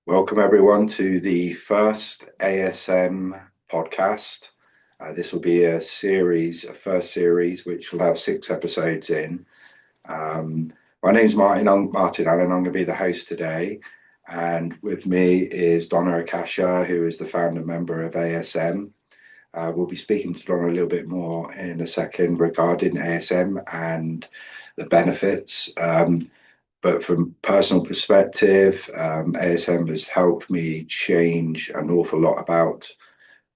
Welcome everyone to the first ASM podcast. This will be a first series, which will have 6 episodes in. My name's Martin. I'm Martin Allen. I'm going to be the host today. And with me is Donna Akasha, who is the founder member of ASM. We'll be speaking to Donna a little bit more in a second regarding ASM and the benefits. But from personal perspective, ASM has helped me change an awful lot about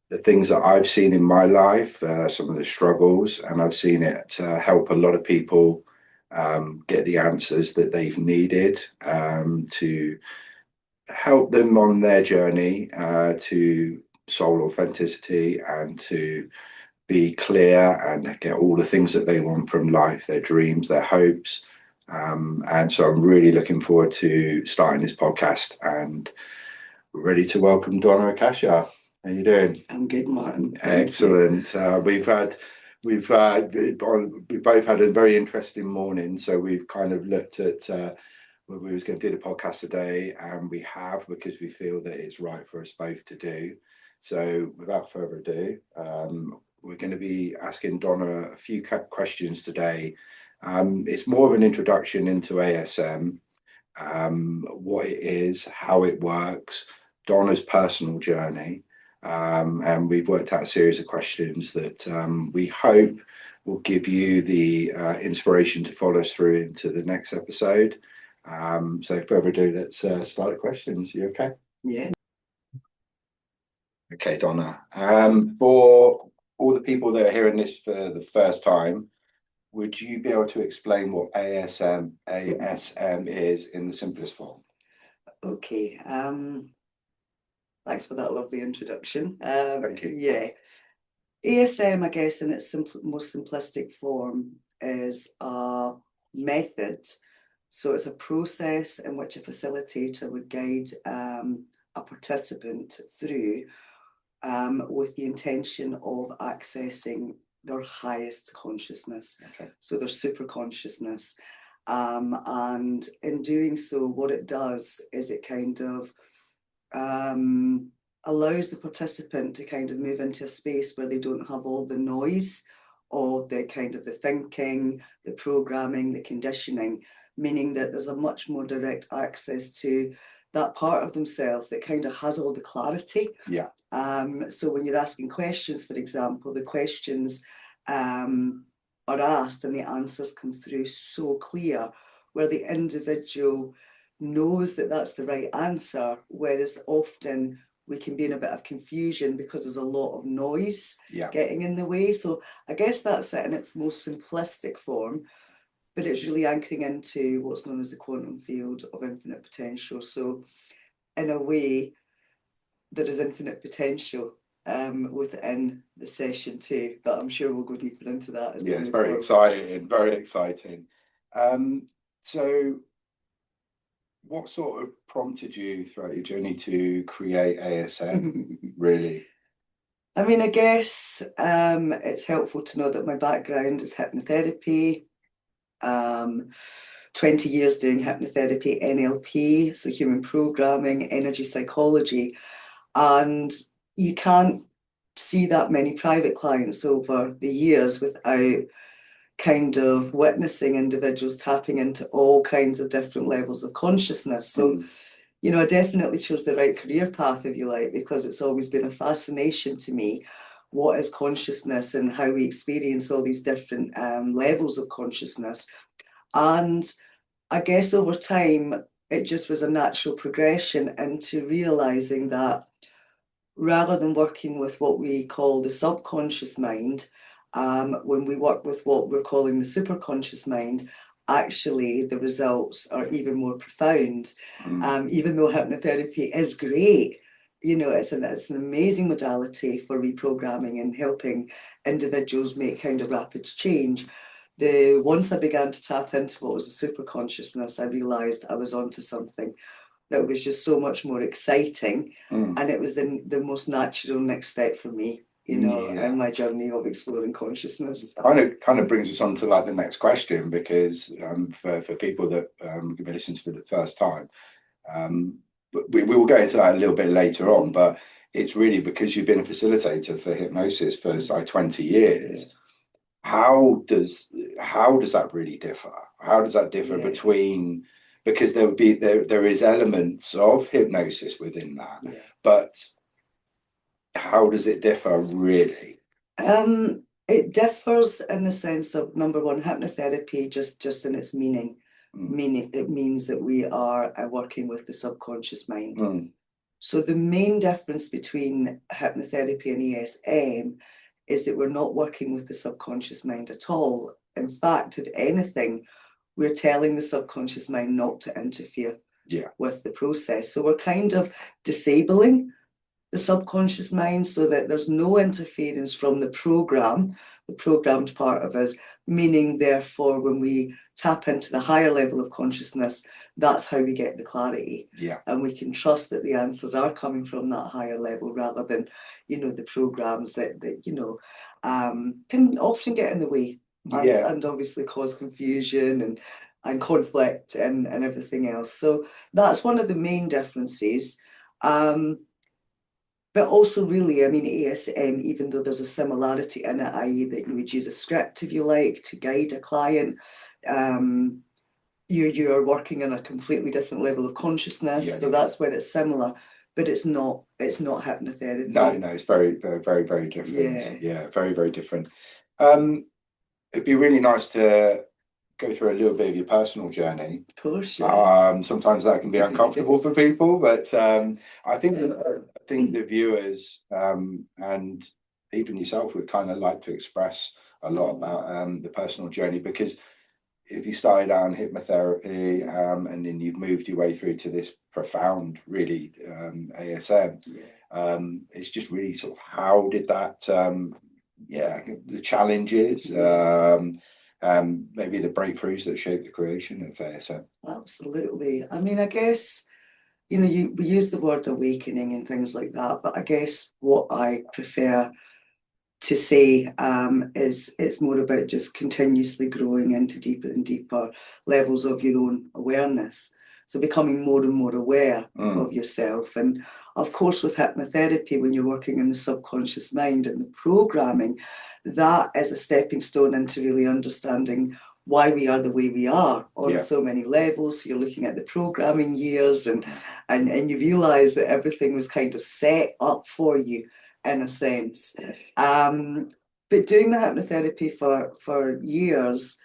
the things that I've seen in my life, some of the struggles, and I've seen it help a lot of people get the answers that they've needed to help them on their journey to soul authenticity and to be clear and get all the things that they want from life, their dreams, their hopes. And so I'm really looking forward to starting this podcast and ready to welcome Donna Akasha. How you doing? I'm good, Martin. Excellent. We've both had a very interesting morning, so we've kind of looked at whether we was going to do the podcast today, and we have, because we feel that it's right for us both to do. So without further ado, we're going to be asking Donna a few questions today. It's more of an introduction into ASM, what it is, how it works, Donna's personal journey, and we've worked out a series of questions that we hope will give you the inspiration to follow us through into the next episode. So further ado, let's start the questions. You okay? Yeah. Okay, Donna. For all the people that are hearing this for the first time, would you be able to explain what ASM is in the simplest form? Okay. Thanks for that lovely introduction. Thank you. Yeah. ASM, I guess, in its most simplistic form, is a method. So it's a process in which a facilitator would guide a participant through with the intention of accessing their highest consciousness. Okay. So their superconsciousness. And in doing so, what it does is it kind of allows the participant to kind of move into a space where they don't have all the noise of the kind of the thinking, the programming, the conditioning, meaning that there's a much more direct access to that part of themselves that kind of has all the clarity. Yeah. So when you're asking questions, for example, the questions are asked and the answers come through so clear, where the individual knows that that's the right answer, whereas often we can be in a bit of confusion because there's a lot of noise getting in the way. So I guess that's it in its most simplistic form, but it's really anchoring into what's known as the quantum field of infinite potential. So in a way, there is infinite potential within the session too, but I'm sure we'll go deeper into that as we move forward. Very exciting. So what sort of prompted you throughout your journey to create ASM, really? I mean, I guess it's helpful to know that my background is hypnotherapy. 20 years doing hypnotherapy, NLP, so human programming, energy psychology. And you can't see that many private clients over the years without kind of witnessing individuals tapping into all kinds of different levels of consciousness. So, you know, I definitely chose the right career path, if you like, because it's always been a fascination to me. What is consciousness and how we experience all these different levels of consciousness. And I guess over time, it just was a natural progression into realizing that rather than working with what we call the subconscious mind, when we work with what we're calling the superconscious mind, actually the results are even more profound. Even though hypnotherapy is great, you know, it's an amazing modality for reprogramming and helping individuals make kind of rapid change. Once I began to tap into what was a superconsciousness, I realized I was onto something that was just so much more exciting, and it was the most natural next step for me, you know, in my journey of exploring consciousness. Kind of brings us on to like the next question, because for people that can be listening for the first time, we will go into that a little bit later on, but it's really because you've been a facilitator for hypnosis for like 20 years. How does that really differ? How does that differ between, because there is elements of hypnosis within that, but how does it differ really? It differs in the sense of, number one, hypnotherapy just in its meaning. Meaning it means that we are working with the subconscious mind. So the main difference between hypnotherapy and ASM is that we're not working with the subconscious mind at all. In fact, if anything, we're telling the subconscious mind not to interfere with the process. So we're kind of disabling the subconscious mind so that there's no interference from the programmed part of us, meaning therefore when we tap into the higher level of consciousness, that's how we get the clarity. And we can trust that the answers are coming from that higher level rather than, the programs that can often get in the way and obviously cause confusion and conflict and everything else. So that's one of the main differences. But also really, I mean, ASM, even though there's a similarity in it, i.e. that you would use a script, if you like, to guide a client, you are working on a completely different level of consciousness. So that's where it's similar, but it's not hypnotherapy. No, it's very, very, very, very different. Very, very different. It'd be really nice to go through a little bit of your personal journey. Of course, sometimes that can be uncomfortable for people, but I think the viewers and even yourself would kind of like to express a lot about the personal journey, because if you started out in hypnotherapy and then you've moved your way through to this profound, really ASM, it's just really sort of how did that, the challenges, maybe the breakthroughs that shaped the creation of ASM. Absolutely. I mean, I guess, we use the word awakening and things like that, but I guess what I prefer to say is it's more about just continuously growing into deeper and deeper levels of your own awareness. So becoming more and more aware of yourself. And of course, with hypnotherapy, when you're working in the subconscious mind and the programming, that is a stepping stone into really understanding why we are the way we are on so many levels. So you're looking at the programming years and you realize that everything was kind of set up for you in a sense. But doing the hypnotherapy for years,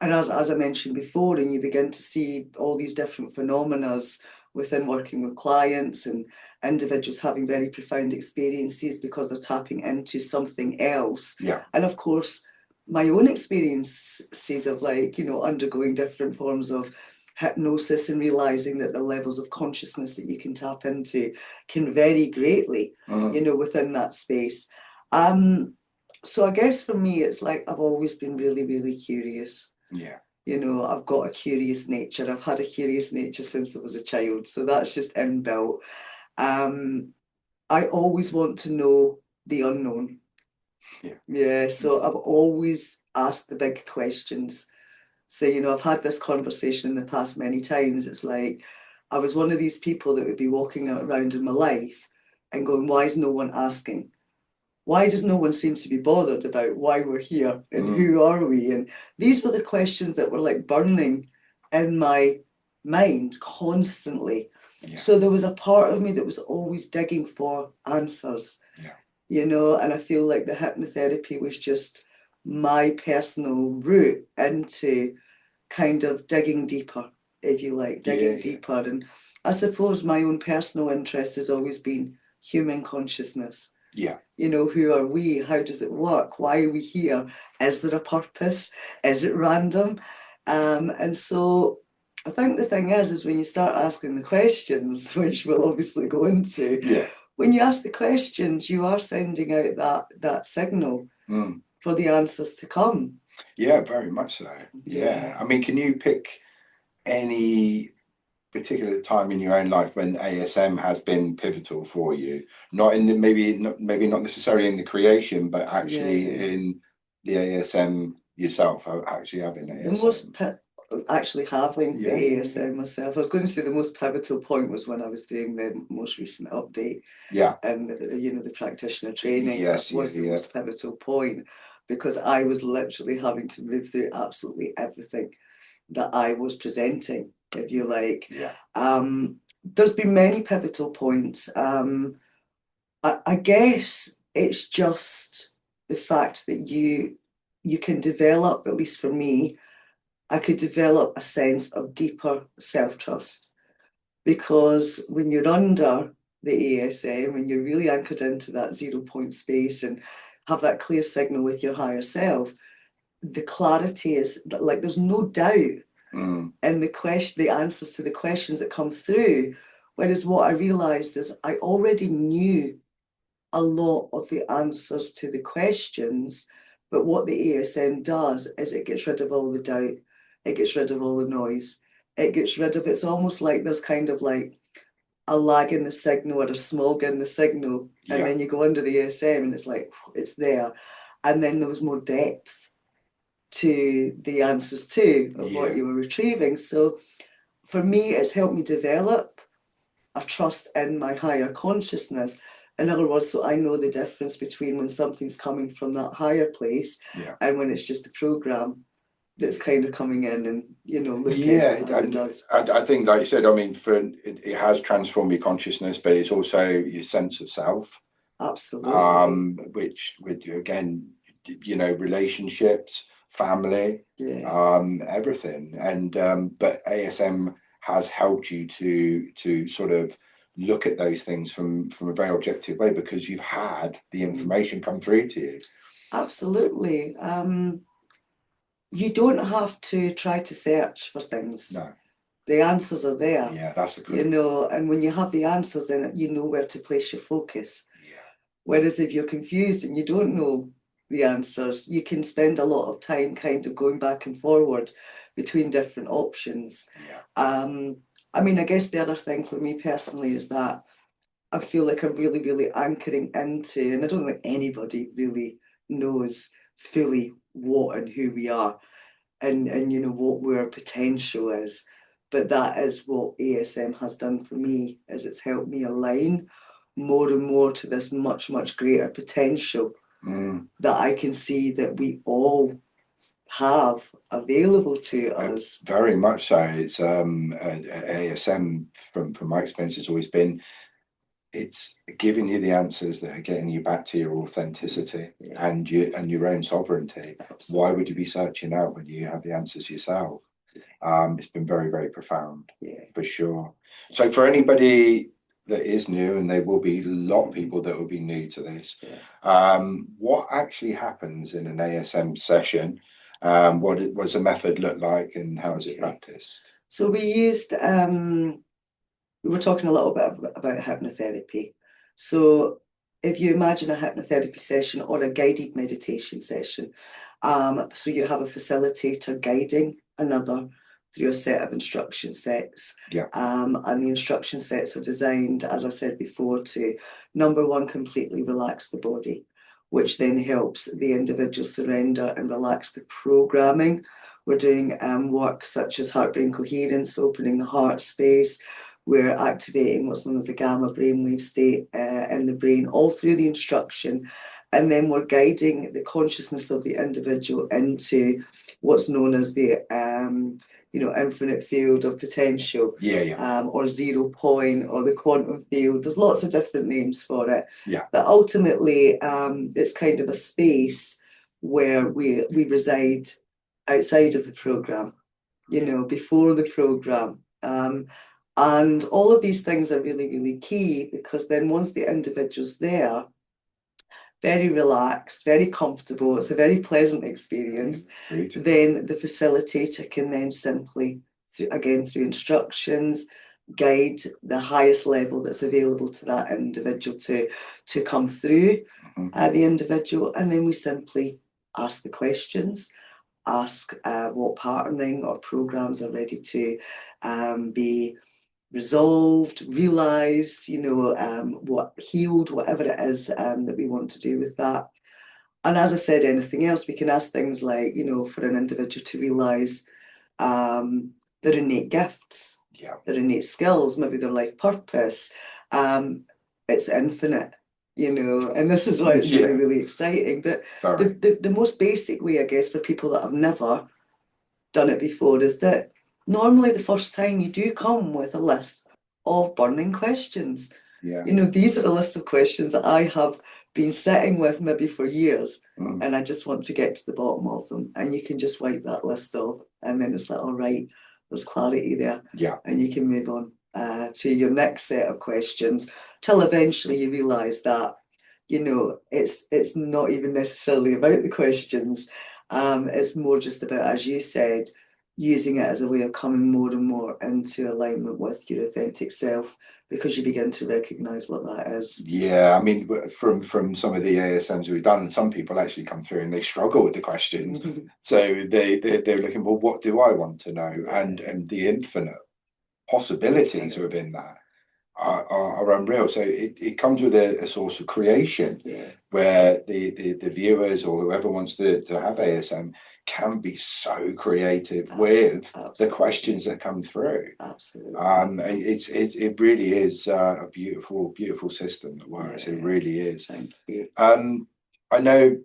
and as I mentioned before, and you begin to see all these different phenomena within working with clients and individuals having very profound experiences because they're tapping into something else. And of course, my own experiences of undergoing different forms of hypnosis and realizing that the levels of consciousness that you can tap into can vary greatly, within that space. So I guess for me, it's like I've always been really, really curious. I've got a curious nature. I've had a curious nature since I was a child. So that's just inbuilt. I always want to know the unknown. So I've always asked the big questions. So, I've had this conversation in the past many times. It's like, I was one of these people that would be walking around in my life and going, why is no one asking? Why does no one seem to be bothered about why we're here and who are we? And these were the questions that were like burning in my mind constantly. So there was a part of me that was always digging for answers, and I feel like the hypnotherapy was just my personal route into kind of digging deeper, if you like, digging deeper. And I suppose my own personal interest has always been human consciousness. Who are we? How does it work? Why are we here? Is there a purpose? Is it random? And so I think the thing is when you start asking the questions, which we'll obviously go into, when you ask the questions, you are sending out that signal for the answers to come. Yeah, very much so. I mean, can you pick any particular time in your own life when ASM has been pivotal for you? Not in the maybe not necessarily in the creation, but actually in the ASM yourself, actually having ASM. actually having the Yeah. ASM myself. I was going to say the most pivotal point was when I was doing the most recent update, Yeah. and the practitioner training. Yes. That was the most pivotal point, because I was literally having to move through absolutely everything that I was presenting, if you like. Yeah. There's been many pivotal points. I guess it's just the fact that you can develop, at least for me, I could develop a sense of deeper self-trust, because when you're under the ASM and you're really anchored into that 0 point space and have that clear signal with your higher self, the clarity is like there's no doubt in the answers to the questions that come through. Whereas what I realized is I already knew a lot of the answers to the questions, but what the ASM does is it gets rid of all the doubt, it gets rid of all the noise, it gets rid of, it's almost like there's kind of like a lag in the signal or a smog in the signal, and then you go under the ASM and it's like it's there, and then there was more depth to the answers too of what you were retrieving. So for me, it's helped me develop a trust in my higher consciousness. In other words, so I know the difference between when something's coming from that higher place and when it's just a program that's kind of coming in and, looking as it does. I think, like you said, I mean, it has transformed your consciousness, but it's also your sense of self. Absolutely. Which again, relationships, family, everything. And but ASM has helped you to sort of look at those things from a very objective way, because you've had the information come through to you. Absolutely. You don't have to try to search for things. No. The answers are there. Yeah, that's the clue. And when you have the answers, then you know where to place your focus. Yeah. Whereas if you're confused and you don't know the answers, you can spend a lot of time kind of going back and forward between different options. Yeah. I mean, I guess the other thing for me personally is that I feel like I'm really, really anchoring into, and I don't think anybody really knows fully what and who we are, and what our potential is. But that is what ASM has done for me, is it's helped me align more and more to this much, much greater potential that I can see that we all have available to us. Very much so. It's ASM, from my experience, has always been, it's giving you the answers that are getting you back to your authenticity and your own sovereignty. Absolutely. Why would you be searching out when you have the answers yourself? It's been very, very profound, for sure. So for anybody that is new, and there will be a lot of people that will be new to this, what actually happens in an ASM session? What does the method look like, and how is it practiced? So we were talking a little bit about hypnotherapy. So if you imagine a hypnotherapy session or a guided meditation session, so you have a facilitator guiding another through a set of instruction sets. And the instruction sets are designed, as I said before, to, number one, completely relax the body, which then helps the individual surrender and relax the programming. We're doing work such as heart-brain coherence, opening the heart space. We're activating what's known as the gamma brainwave state in the brain, all through the instruction. And then we're guiding the consciousness of the individual into what's known as the infinite field of potential, or 0 point, or the quantum field. There's lots of different names for it. But ultimately, it's kind of a space where we reside outside of the program, before the program. And all of these things are really, really key, because then once the individual's there, very relaxed, very comfortable, it's a very pleasant experience, then the facilitator can then simply, through instructions, guide the highest level that's available to that individual to come through the individual. And then we simply ask the questions, ask what patterning or programs are ready to be resolved, realized, what healed, whatever it is that we want to do with that. And as I said, anything else, we can ask things like, for an individual to realize their innate gifts, their innate skills, maybe their life purpose. It's infinite, and this is why it's really, really exciting. But the most basic way, I guess, for people that have never done it before is that normally the first time you do come with a list of burning questions. These are a list of questions that I have been sitting with maybe for years, and I just want to get to the bottom of them. And you can just wipe that list off, and then it's like, all right, there's clarity there. And you can move on to your next set of questions till eventually you realize that, it's not even necessarily about the questions. It's more just about, as you said, using it as a way of coming more and more into alignment with your authentic self, because you begin to recognize what that is. Yeah, I mean, from some of the ASMs we've done, some people actually come through and they struggle with the questions. So they're looking, well, what do I want to know? And the infinite possibilities within that are unreal. So it comes with a source of creation where the viewers or whoever wants to have ASM can be so creative with the questions that come through. Absolutely. It really is a beautiful system that works. It really is. Thank you. I know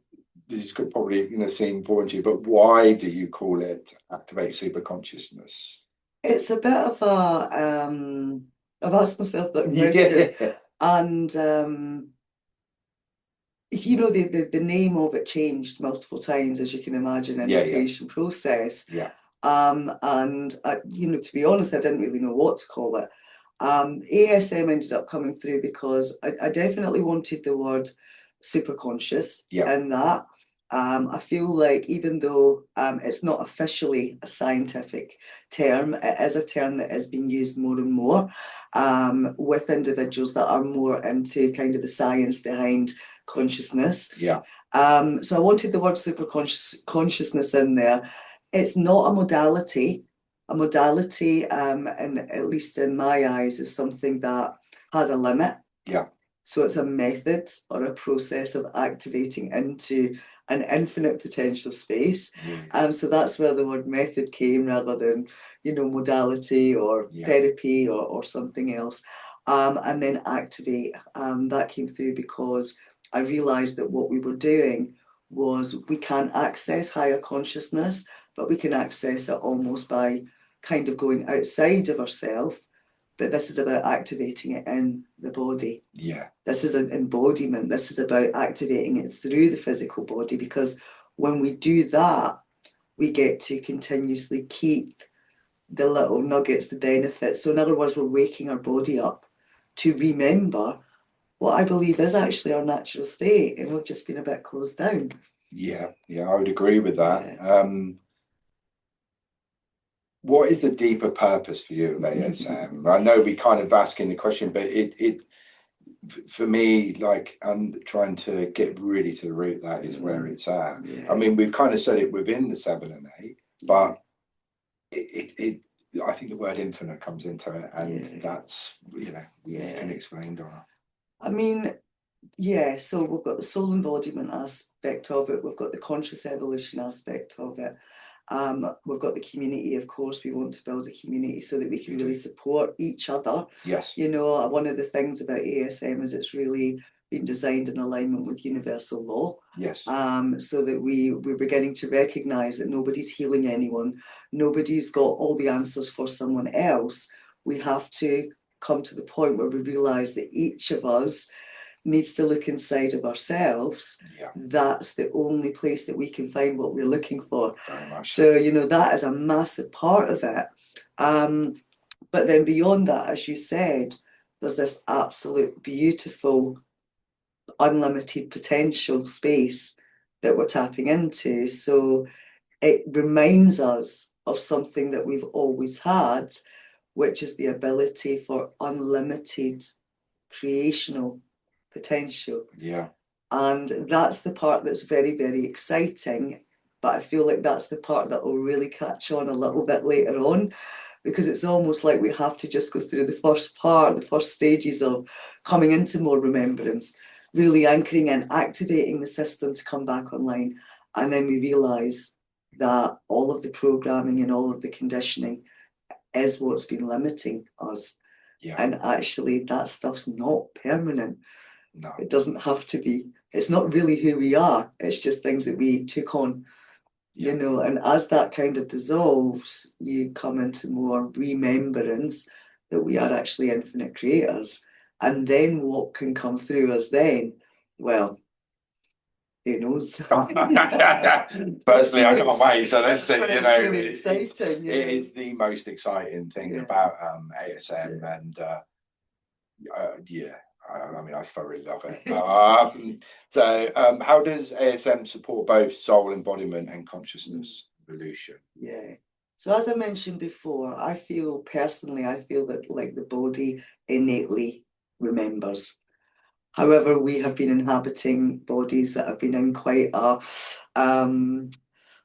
this is probably going to seem boring to you, but why do you call it Activate Superconsciousness? It's a bit of a I've asked myself that question, and the name of it changed multiple times, as you can imagine, in the creation process. And to be honest, I didn't really know what to call it. ASM ended up coming through because I definitely wanted the word superconscious in that. I feel like even though it's not officially a scientific term, it is a term that is being used more and more with individuals that are more into kind of the science behind consciousness. So I wanted the word superconsciousness in there. It's not a modality. A modality, and at least in my eyes, is something that has a limit. So it's a method or a process of activating into an infinite potential space. So that's where the word method came, rather than, modality or therapy or something else. And then activate, that came through because I realized that what we were doing was we can't access higher consciousness, but we can access it almost by kind of going outside of ourselves. But this is about activating it in the body. This is an embodiment. This is about activating it through the physical body, because when we do that, we get to continuously keep the little nuggets, the benefits. So in other words, we're waking our body up to remember what I believe is actually our natural state, and we've just been a bit closed down. I would agree with that. What is the deeper purpose for you of ASM? I know we kind of asking the question, but it for me, like, I'm trying to get really to the root. That is where it's at. I mean, we've kind of said it within the 7 and 8, but I think the word infinite comes into it, and that's, you can explain, Donna. I mean, so we've got the soul embodiment aspect of it, we've got the conscious evolution aspect of it. We've got the community, of course. We want to build a community so that we can really support each other. One of the things about ASM is it's really been designed in alignment with universal law. So that we're beginning to recognize that nobody's healing anyone. Nobody's got all the answers for someone else. We have to come to the point where we realize that each of us needs to look inside of ourselves. That's the only place that we can find what we're looking for. So, that is a massive part of it. But then beyond that, as you said, there's this absolute beautiful, unlimited potential space that we're tapping into. So it reminds us of something that we've always had, which is the ability for unlimited creational potential. And that's the part that's very, very exciting, but I feel like that's the part that will really catch on a little bit later on, because it's almost like we have to just go through the first stages of coming into more remembrance, really anchoring in, activating the system to come back online, and then we realize that all of the programming and all of the conditioning is what's been limiting us. Yeah. And actually, that stuff's not permanent. No. It doesn't have to be. It's not really who we are. It's just things that we took on, Yeah. you know. And as that kind of dissolves, you come into more remembrance that we are actually infinite creators. And then what can come through us then? Well, who knows? Personally, I can't wait. So let's see. You know, really exciting. It is the most exciting thing about ASM, and yeah, I mean, I thoroughly love it. So, how does ASM support both soul embodiment and consciousness evolution? Yeah. So as I mentioned before, I feel that like the body innately remembers. However, we have been inhabiting bodies that have been in quite a,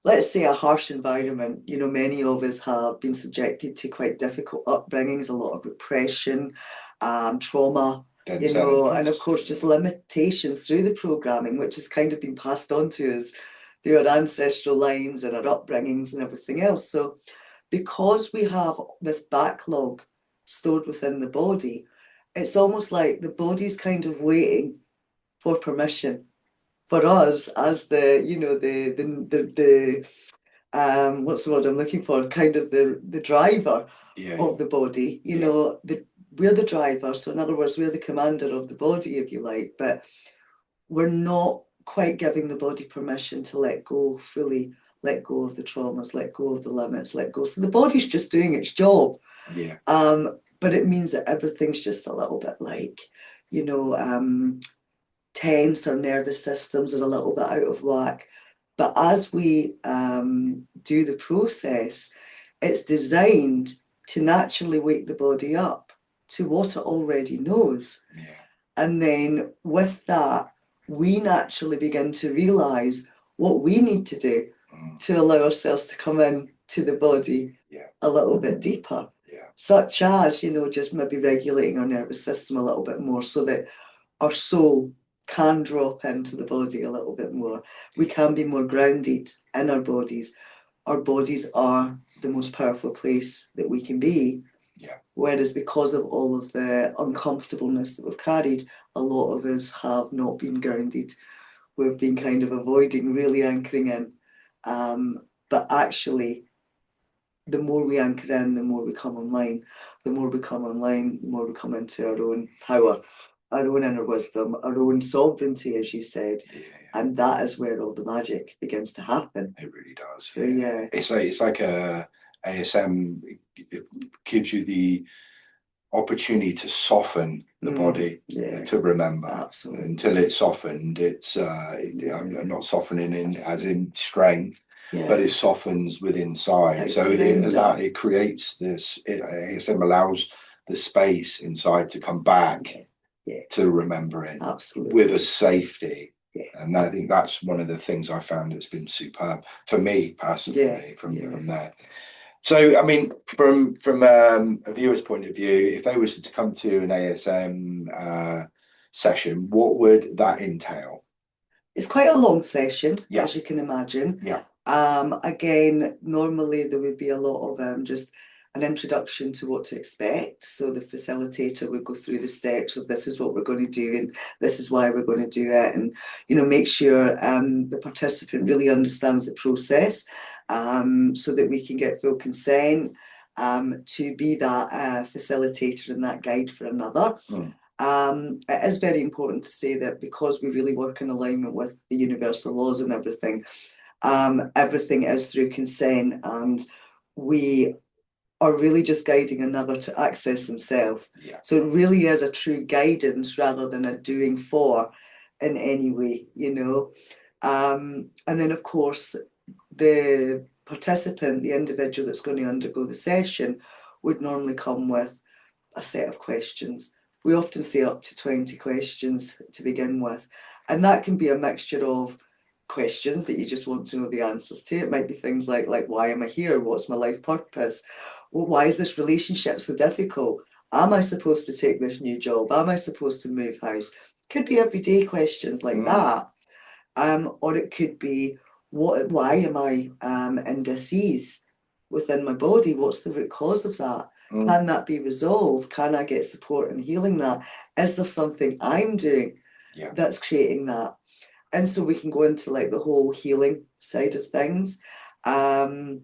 let's say, a harsh environment. You know, many of us have been subjected to quite difficult upbringings, a lot of repression, trauma, you know, and of course, just limitations through the programming, which has kind of been passed on to us through our ancestral lines and our upbringings and everything else. So, because we have this backlog stored within the body, it's almost like the body's kind of waiting for permission for us as the, you know, the what's the word I'm looking for? Kind of the driver of the body. You know, we're the driver. So in other words, we're the commander of the body, if you like, but we're not quite giving the body permission to let go fully, let go of the traumas, let go of the limits, let go. So the body's just doing its job. Yeah. But it means that everything's just a little bit like, you know, tense, our nervous systems are a little bit out of whack. But as we do the process, it's designed to naturally wake the body up to what it already knows. Yeah. And then with that, we naturally begin to realize what we need to do to allow ourselves to come in to the body a little bit deeper. Such as, you know, just maybe regulating our nervous system a little bit more so that our soul can drop into the body a little bit more. We can be more grounded in our bodies. Our bodies are the most powerful place that we can be. Whereas because of all of the uncomfortableness that we've carried, a lot of us have not been grounded. We've been kind of avoiding really anchoring in. But actually, the more we anchor in, the more we come online. The more we come online, the more we come into our own power, our own inner wisdom, our own sovereignty, as you said. And that is where all the magic begins to happen. It really does. So, yeah. It's like a ASM, it gives you the opportunity to soften the body, to remember. Absolutely. Until it's softened, it's I'm not softening in as in strength, but it softens within inside. It's so it creates this, ASM allows the space inside to come back to remember it. Absolutely. With a safety. And I think that's one of the things I found that's been superb for me personally from there. So, I mean, from a viewer's point of view, if they was to come to an ASM session, what would that entail? It's quite a long session, as you can imagine. Again, normally there would be a lot of just an introduction to what to expect. So the facilitator would go through the steps of this is what we're going to do and this is why we're going to do it, and you know, make sure the participant really understands the process, so that we can get full consent to be that facilitator and that guide for another. It is very important to say that because we really work in alignment with the universal laws and everything, everything is through consent, and we are really just guiding another to access themselves. So it really is a true guidance rather than a doing for in any way, you know. And then of course the participant, the individual that's going to undergo the session, would normally come with a set of questions. We often say up to 20 questions to begin with, and that can be a mixture of questions that you just want to know the answers to. It might be things like why am I here? What's my life purpose? Well, why is this relationship so difficult? Am I supposed to take this new job? Am I supposed to move house? Could be everyday questions like that. Or it could be, why am I in dis-ease within my body? What's the root cause of that? Can that be resolved? Can I get support in healing that? Is there something I'm doing that's creating that? And so we can go into like the whole healing side of things. And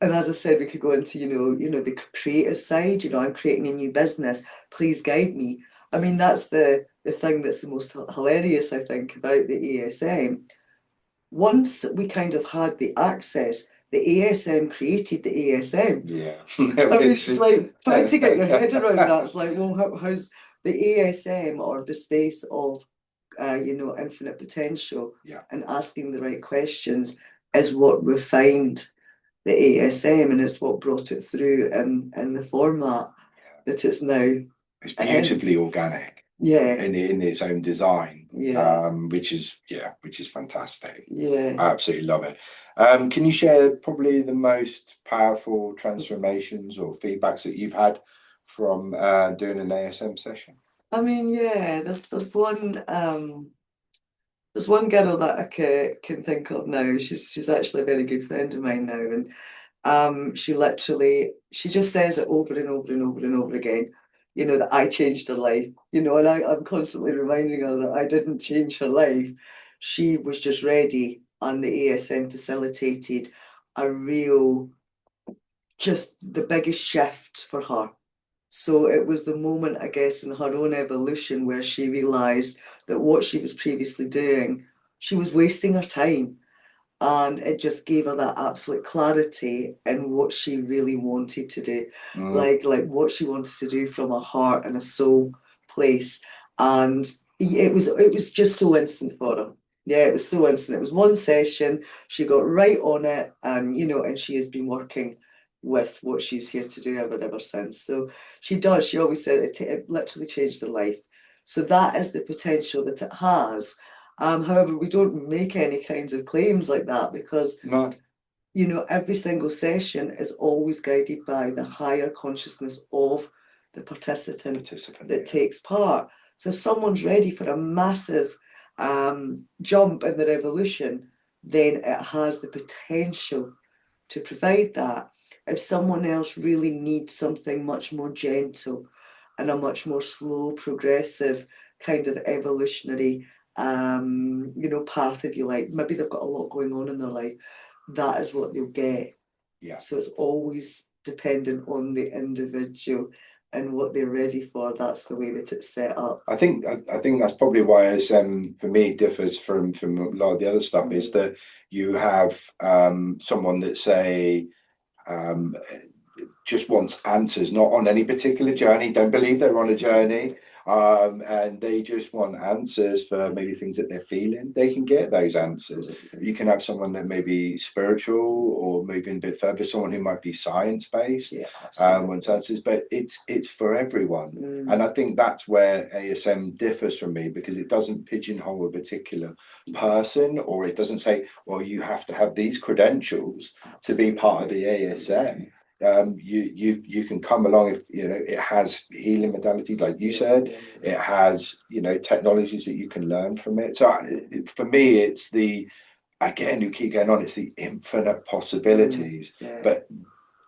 as I said, we could go into, the creative side, I'm creating a new business, please guide me. I mean, that's the thing that's the most hilarious, I think, about the ASM. Once we kind of had the access, the ASM created the ASM. Yeah. I mean, it's like trying to get your head around that. It's like, well, how's the ASM, or the space of, infinite potential, and asking the right questions is what refined the ASM, and it's what brought it through in the format that it's now. It's beautifully organic. Yeah. In its own design. Yeah. Which is fantastic. Yeah. I absolutely love it. Can you share probably the most powerful transformations or feedbacks that you've had from doing an ASM session? I mean, yeah, there's one girl that I can think of now. She's actually a very good friend of mine now, and she just says it over and over and over and over again, that I changed her life, and I'm constantly reminding her that I didn't change her life. She was just ready, and the ASM facilitated a real, just the biggest shift for her. So it was the moment, I guess, in her own evolution where she realised that what she was previously doing, she was wasting her time. And it just gave her that absolute clarity in what she really wanted to do, like what she wanted to do from her heart and a soul place. And it was just so instant for her. Yeah, it was so instant. It was one session. She got right on it, and she has been working with what she's here to do ever since. So she does. She always said it literally changed her life. So that is the potential that it has. However, we don't make any kinds of claims like that because, every single session is always guided by the higher consciousness of the participant that takes part. So if someone's ready for a massive jump in their evolution, then it has the potential to provide that. If someone else really needs something much more gentle and a much more slow, progressive kind of evolutionary path, if you like, maybe they've got a lot going on in their life, that is what they'll get. Yeah. So it's always dependent on the individual and what they're ready for. That's the way that it's set up. I think that's probably why ASM for me differs from a lot of the other stuff, is that you have someone that say just wants answers, not on any particular journey. Don't believe they're on a journey. And they just want answers for maybe things that they're feeling. They can get those answers. You can have someone that may be spiritual or moving a bit further, someone who might be science-based, wants answers, but it's for everyone. And I think that's where ASM differs from me, because it doesn't pigeonhole a particular person, or it doesn't say, well, you have to have these credentials to be part of the ASM. You can come along if it has healing modalities, like you said. It has technologies that you can learn from it. So for me, it's you keep going on, it's the infinite possibilities. But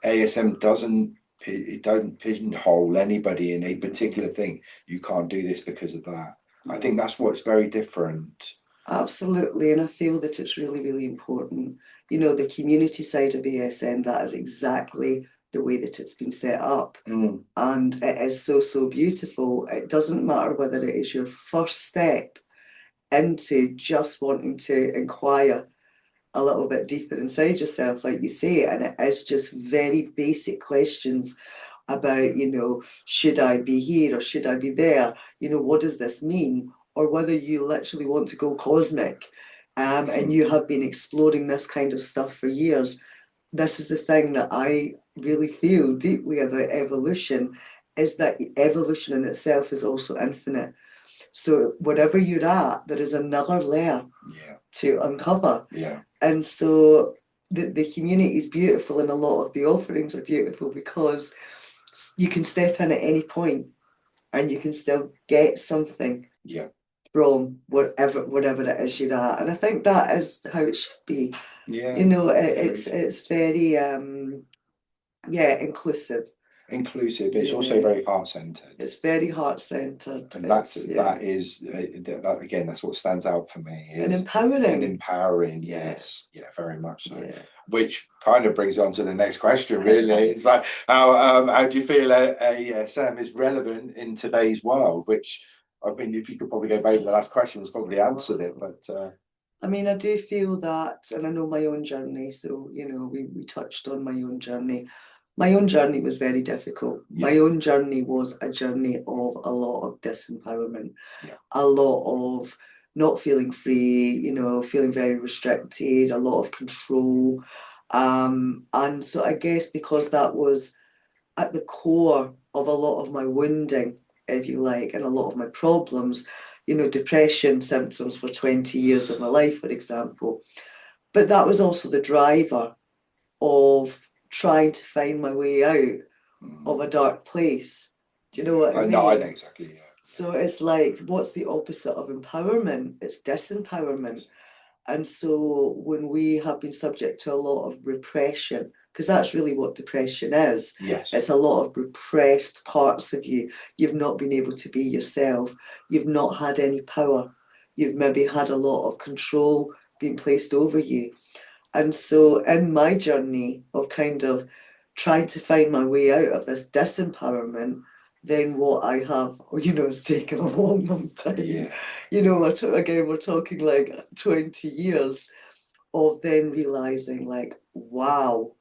ASM doesn't pigeonhole anybody in a particular thing. You can't do this because of that. I think that's what's very different. Absolutely, and I feel that it's really, really important. The community side of ASM, that is exactly the way that it's been set up. And it is so, so beautiful. It doesn't matter whether it is your first step into just wanting to inquire a little bit deeper inside yourself, like you say, and it is just very basic questions about, should I be here or should I be there? What does this mean? Or whether you literally want to go cosmic, and you have been exploring this kind of stuff for years. This is the thing that I really feel deeply about evolution, is that evolution in itself is also infinite. So whatever you're at, there is another layer to uncover. And so the community is beautiful, and a lot of the offerings are beautiful because you can step in at any point and you can still get something. from whatever it is you're at. And I think that is how it should be. Yeah. It's very inclusive. Inclusive, but it's also very heart-centered. It's very heart-centered. And that is that again, that's what stands out for me. And empowering. And empowering, yes. Yeah, very much so. Yeah. Which kind of brings on to the next question, really. It's like, how do you feel ASM is relevant in today's world? Which, I mean, if you could probably go back to the last question, it's probably answered it, but... I mean, I do feel that, and I know my own journey, so, we touched on my own journey. My own journey was very difficult. Yeah. My own journey was a journey of a lot of disempowerment, a lot of not feeling free, feeling very restricted, a lot of control. And so I guess because that was at the core of a lot of my wounding, if you like, and a lot of my problems, depression symptoms for 20 years of my life, for example. But that was also the driver of trying to find my way out of a dark place. Do you know what I mean? I know exactly, yeah. So it's like, what's the opposite of empowerment? It's disempowerment. And so when we have been subject to a lot of repression, because that's really what depression is. Yes. It's a lot of repressed parts of you. You've not been able to be yourself. You've not had any power. You've maybe had a lot of control being placed over you. And so in my journey of kind of trying to find my way out of this disempowerment, then what I have, it's taken a long time. Yeah. We're talking like 20 years of then realizing like, wow,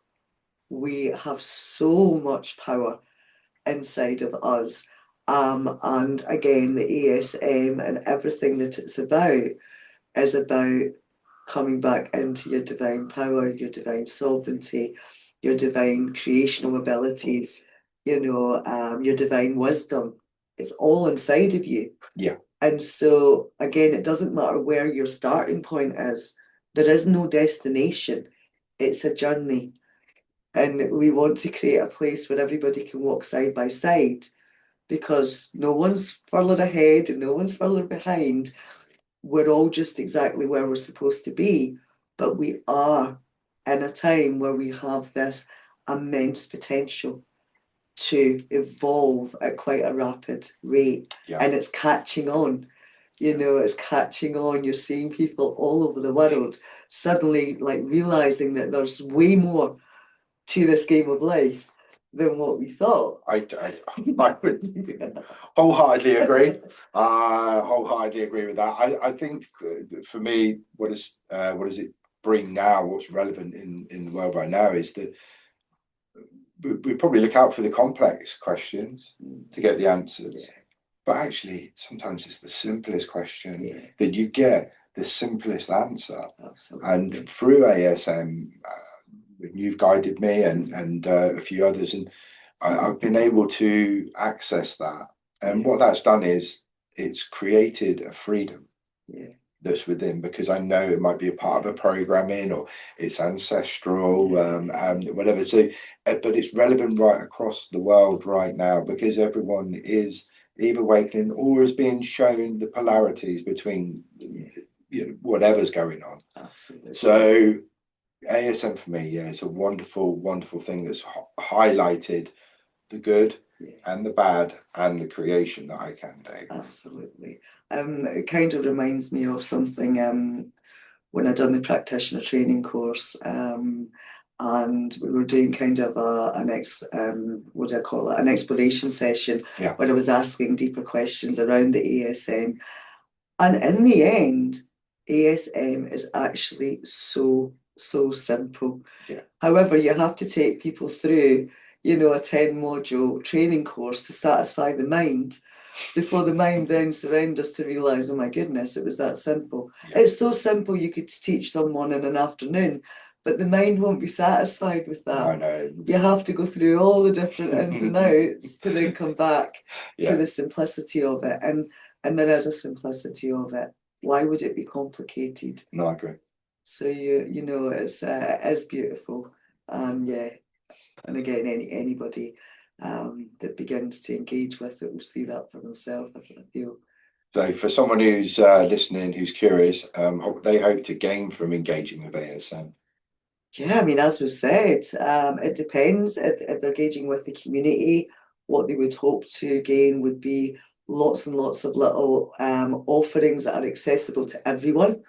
we have so much power inside of us. And again, the ASM and everything that it's about is about coming back into your divine power, your divine sovereignty, your divine creational abilities, your divine wisdom. It's all inside of you. Yeah. And so, again, it doesn't matter where your starting point is. There is no destination. It's a journey. And we want to create a place where everybody can walk side by side, because no one's further ahead and no one's further behind. We're all just exactly where we're supposed to be, but we are in a time where we have this immense potential to evolve at quite a rapid rate. Yeah. And it's catching on. It's catching on. You're seeing people all over the world suddenly like realizing that there's way more to this game of life than what we thought. I would wholeheartedly agree. Wholeheartedly agree with that. I think for me, what does it bring now? What's relevant in the world right now is that we probably look out for the complex questions to get the answers. Yeah. But actually, sometimes it's the simplest question that you get the simplest answer. Absolutely. And through ASM, you've guided me and a few others, and I've been able to access that. And what that's done is it's created a freedom that's within, because I know it might be a part of a programming or it's ancestral, whatever. So, but it's relevant right across the world right now, because everyone is either awakening or is being shown the polarities between whatever's going on. Absolutely. So ASM for me, it's a wonderful, wonderful thing that's highlighted the good and the bad and the creation that I can do. Absolutely. It kind of reminds me of something when I done the practitioner training course, and we were doing kind of an exploration session where I was asking deeper questions around the ASM. And in the end, ASM is actually so simple. Yeah. However, you have to take people through, a 10-module training course to satisfy the mind before the mind then surrenders to realize, oh my goodness, it was that simple. Yeah. It's so simple you could teach someone in an afternoon, but the mind won't be satisfied with that. I know. You have to go through all the different ins and outs to then come back to the simplicity of it. And there is a simplicity of it. Why would it be complicated? No, I agree. So it's beautiful, and again, anybody that begins to engage with it will see that for themselves. I feel. So for someone who's listening, who's curious, what they hope to gain from engaging with ASM. Yeah, I mean, as we've said, it depends if they're engaging with the community. What they would hope to gain would be lots and lots of little offerings that are accessible to everyone,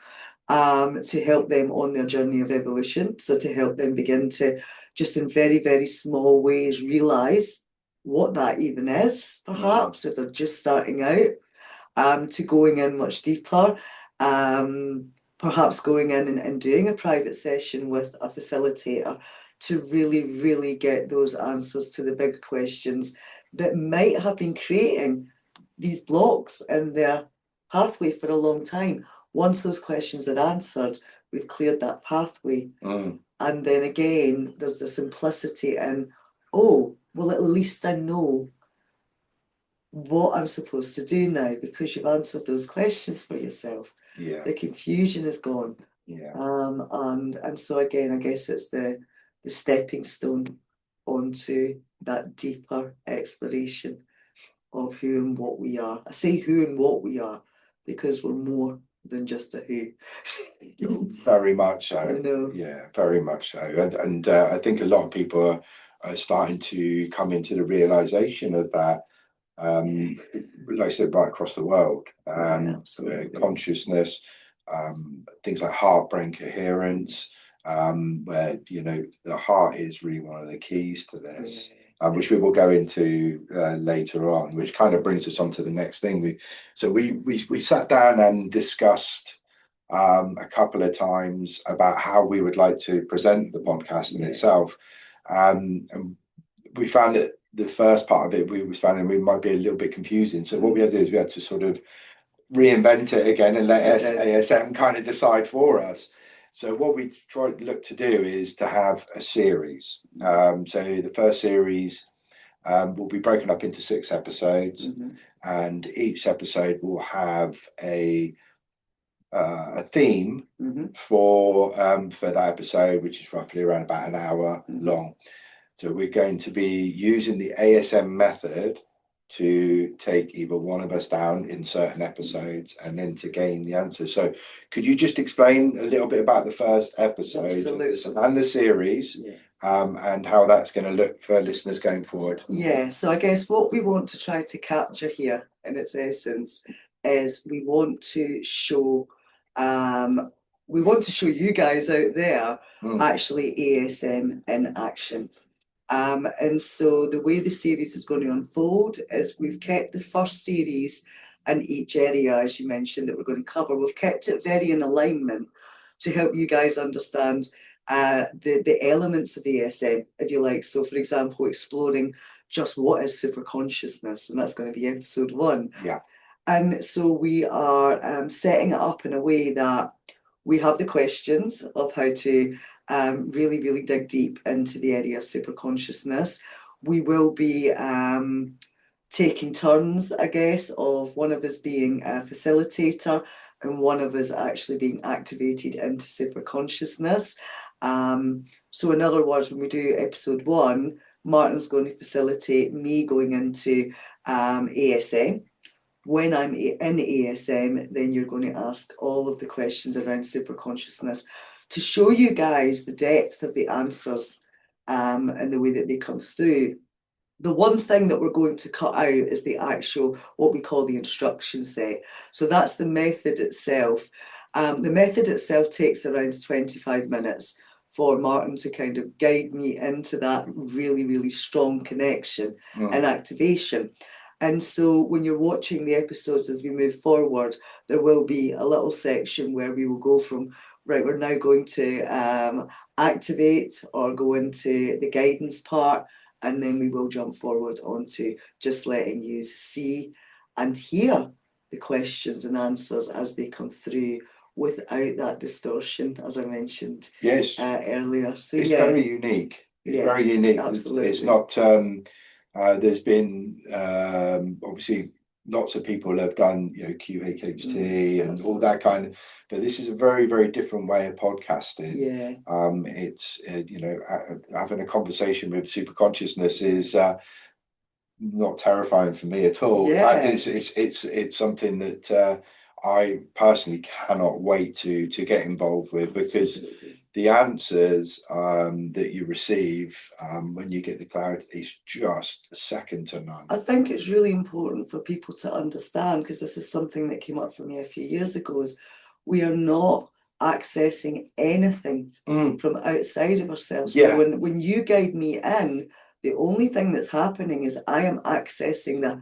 to help them on their journey of evolution. So to help them begin to just in very, very small ways realize what that even is, perhaps, if they're just starting out, to going in much deeper, perhaps going in and doing a private session with a facilitator to really, really get those answers to the big questions that might have been creating these blocks in their pathway for a long time. Once those questions are answered, we've cleared that pathway. And then again, there's the simplicity in, oh, well, at least I know what I'm supposed to do now because you've answered those questions for yourself. Yeah. The confusion is gone. Yeah. And so again, I guess it's the stepping stone onto that deeper exploration of who and what we are. I say who and what we are because we're more than just a who. Very much so. I know. Yeah, very much so. And I think a lot of people are starting to come into the realization of that. Like I said, right across the world, consciousness, things like heart brain coherence, where the heart is really one of the keys to this, which we will go into later on, which kind of brings us on to the next thing. We sat down and discussed a couple of times about how we would like to present the podcast in itself, and we found that the first part of it we found we might be a little bit confusing. So what we had to do is we had to sort of reinvent it again and let ASM kind of decide for us. So what we tried to look to do is to have a series. So the first series will be broken up into 6 episodes, and each episode will have a theme for that episode, which is roughly around about an hour long. So we're going to be using the ASM method to take either one of us down in certain episodes and then to gain the answer. So could you just explain a little bit about the first episode and the series, and how that's going to look for listeners going forward? Yeah, so I guess what we want to try to capture here in its essence is we want to show you guys out there actually ASM in action. And so the way the series is going to unfold is we've kept the first series in each area, as you mentioned, that we're going to cover. We've kept it very in alignment to help you guys understand the elements of ASM, if you like. So, for example, exploring just what is superconsciousness, and that's going to be episode 1. Yeah. And so we are setting it up in a way that we have the questions of how to really, really dig deep into the area of superconsciousness. We will be taking turns, I guess, of one of us being a facilitator and one of us actually being activated into superconsciousness. So in other words, when we do episode 1, Martin's going to facilitate me going into ASM. When I'm in ASM, then you're going to ask all of the questions around superconsciousness to show you guys the depth of the answers and the way that they come through. The one thing that we're going to cut out is the actual, what we call the instruction set. So that's the method itself. The method itself takes around 25 minutes for Martin to kind of guide me into that really, really strong connection and activation. And so when you're watching the episodes as we move forward, there will be a little section where we will go from, right, we're now going to activate or go into the guidance part, and then we will jump forward onto just letting you see and hear the questions and answers as they come through without that distortion, as I mentioned earlier. So it's very unique. It's very unique. Absolutely. It's not there's been obviously lots of people have done QHHT and all that kind of, but this is a very, very different way of podcasting. It's having a conversation with Superconsciousness is not terrifying for me at all. Yeah. It's something that I personally cannot wait to get involved with, because Absolutely. the answers that you receive when you get the clarity is just second to none. I think it's really important for people to understand, because this is something that came up for me a few years ago, is we are not accessing anything from outside of ourselves. Yeah. So when you guide me in, the only thing that's happening is I am accessing the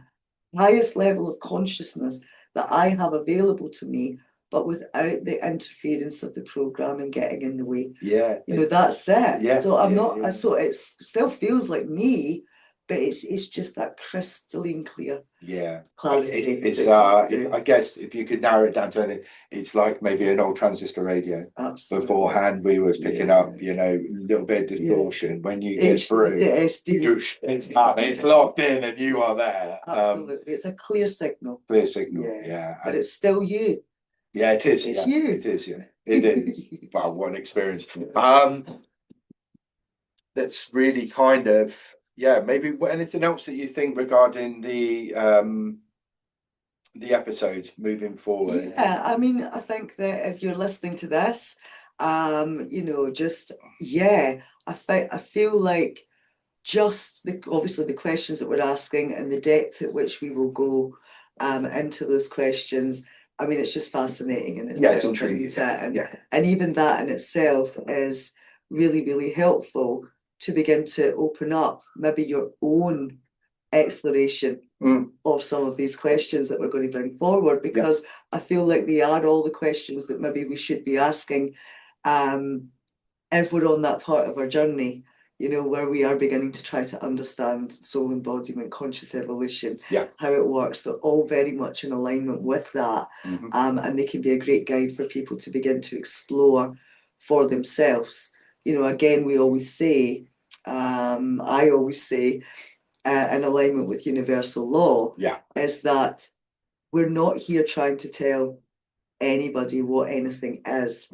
highest level of consciousness that I have available to me, but without the interference of the programming getting in the way. Yeah. You know, that's it. Yeah. So I'm yeah, not, yeah. so it still feels like me, but it's just that crystalline clear. Yeah. Clarity. It's I guess if you could narrow it down to anything, it's like maybe an old transistor radio. Absolutely. Beforehand, we was picking up, you know, a little bit of distortion. When you get through, it's locked in and you are there. Absolutely. It's a clear signal. Clear signal, yeah. But it's still you. Yeah, it is. It's yeah, you. It is, yeah. It is. Wow, what an experience. That's really kind of, yeah, maybe anything else that you think regarding the episodes moving forward? Yeah, I mean, I think that if you're listening to this, you know, just I feel like just obviously the questions that we're asking and the depth at which we will go into those questions. I mean, it's just fascinating in itself, it's intriguing, isn't it? And even that in itself is really, really helpful to begin to open up maybe your own exploration of some of these questions that we're going to bring forward, because I feel like they are all the questions that maybe we should be asking if we're on that part of our journey, you know, where we are beginning to try to understand soul embodiment, conscious evolution, how it works. They're all very much in alignment with that. And they can be a great guide for people to begin to explore for themselves. You know, again, we always say, I always say, in alignment with universal law, is that we're not here trying to tell anybody what anything is.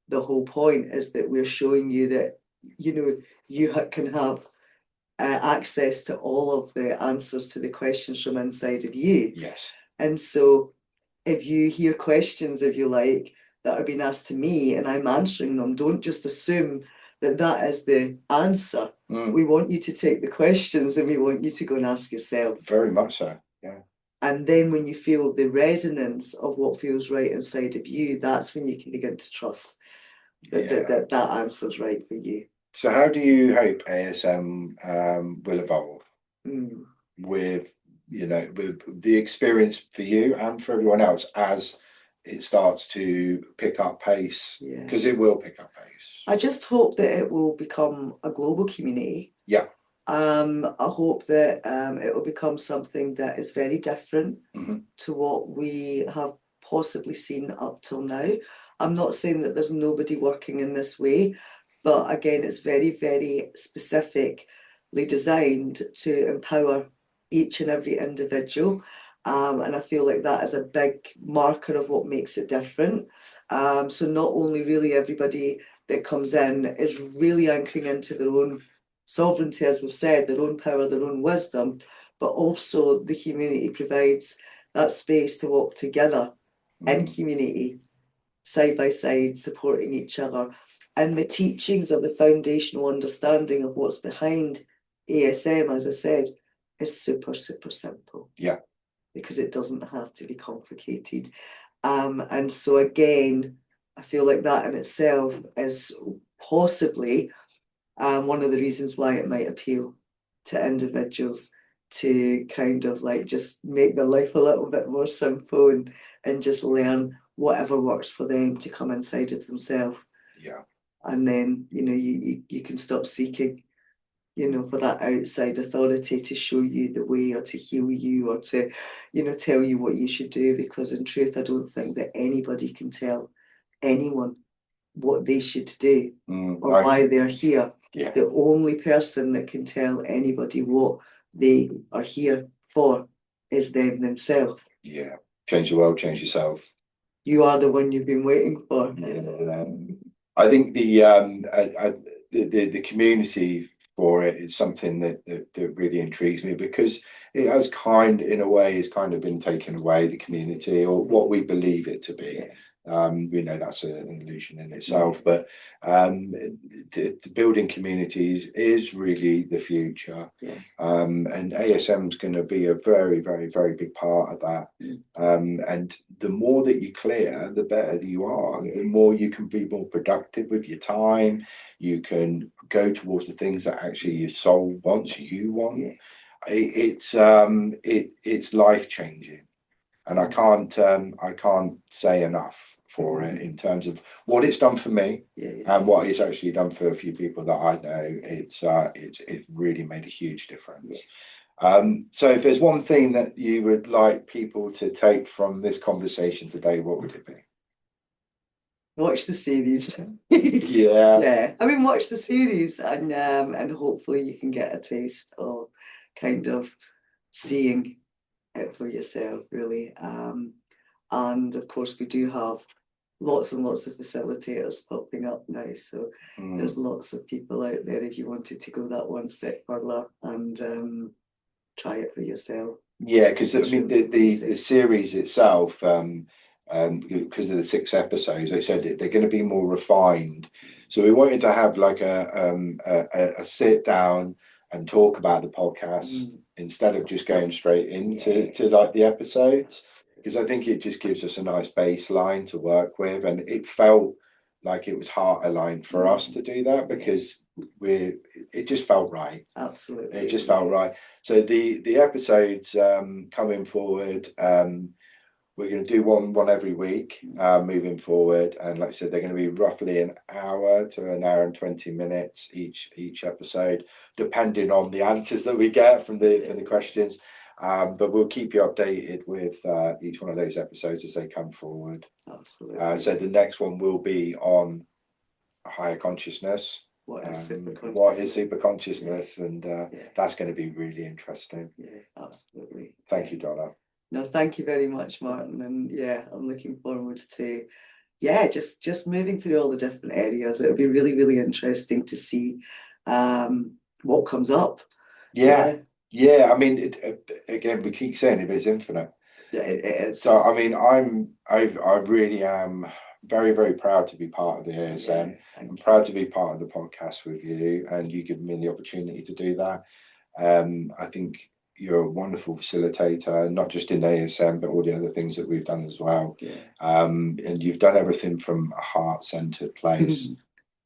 The whole point is that we're showing you that, you know, you can have access to all of the answers to the questions from inside of you. Yes. And so if you hear questions, if you like, that are being asked to me and I'm answering them, don't just assume that that is the answer. We want you to take the questions and we want you to go and ask yourself. Very much so, yeah. And then when you feel the resonance of what feels right inside of you, that's when you can begin to trust that answer's right for you. So how do you hope ASM will evolve with, you know, with the experience for you and for everyone else as it starts to pick up pace? Because it will pick up pace. I just hope that it will become a global community. I hope that it will become something that is very different to what we have possibly seen up till now. I'm not saying that there's nobody working in this way, but again, it's very, very specifically designed to empower each and every individual. And I feel like that is a big marker of what makes it different. So not only really everybody that comes in is really anchoring into their own sovereignty, as we've said, their own power, their own wisdom, but also the community provides that space to walk together in community, side by side, supporting each other. And the teachings of the foundational understanding of what's behind ASM, as I said, is super, super simple. Because it doesn't have to be complicated. And so again, I feel like that in itself is possibly one of the reasons why it might appeal to individuals, to kind of like just make their life a little bit more simple and just learn whatever works for them to come inside of themselves. And then, you know, you can stop seeking, you know, for that outside authority to show you the way or to heal you or to, you know, tell you what you should do. Because in truth, I don't think that anybody can tell anyone what they should do or why they're here. The only person that can tell anybody what they are here for is them themselves. Change the world, change yourself. You are the one you've been waiting for. I think the community for it is something that really intrigues me, because it has in a way, it's kind of been taken away, the community, or what we believe it to be. We know that's an illusion in itself, but the building communities is really the future. And ASM is going to be a very, very, very big part of that. And the more that you clear, the better you are. The more you can be more productive with your time. You can go towards the things that actually your soul wants, you want. It's life changing, and I can't say enough for it in terms of what it's done for me and what it's actually done for a few people that I know. It really made a huge difference. So if there's one thing that you would like people to take from this conversation today, what would it be? Watch the series. Yeah. I mean, watch the series, and hopefully you can get a taste of kind of seeing it for yourself, really. And of course, we do have lots and lots of facilitators popping up now. So there's lots of people out there if you wanted to go that one step further and try it for yourself. Yeah, because I mean the series itself, because of the 6 episodes, they said they're going to be more refined. So we wanted to have like a sit down and talk about the podcast instead of just going straight into like the episodes, because I think it just gives us a nice baseline to work with, and it felt like it was heart aligned for us to do that, because it just felt right. Absolutely, it just felt right. So the episodes coming forward, we're going to do one every week moving forward, and like I said, they're going to be roughly an hour to an hour and 20 minutes each episode, depending on the answers that we get from the questions. But we'll keep you updated with each one of those episodes as they come forward. Absolutely. So the next one will be on higher consciousness. What is superconsciousness? And that's going to be really interesting. Absolutely. Thank you, Donna. No, thank you very much, Martin. And I'm looking forward to just moving through all the different areas. It'll be really, really interesting to see what comes up. I mean, again, we keep saying it, but it's infinite. It is. So I mean, I really am very, very proud to be part of the ASM. I'm proud to be part of the podcast with you, and you give me the opportunity to do that. I think you're a wonderful facilitator, not just in ASM, but all the other things that we've done as well. And you've done everything from a heart-centered place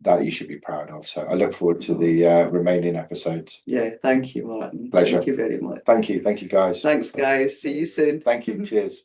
that you should be proud of. So I look forward to the remaining episodes. Thank you, Martin. Pleasure. Thank you very much. Thank you, guys. Thanks, guys. See you soon. Thank you. Cheers.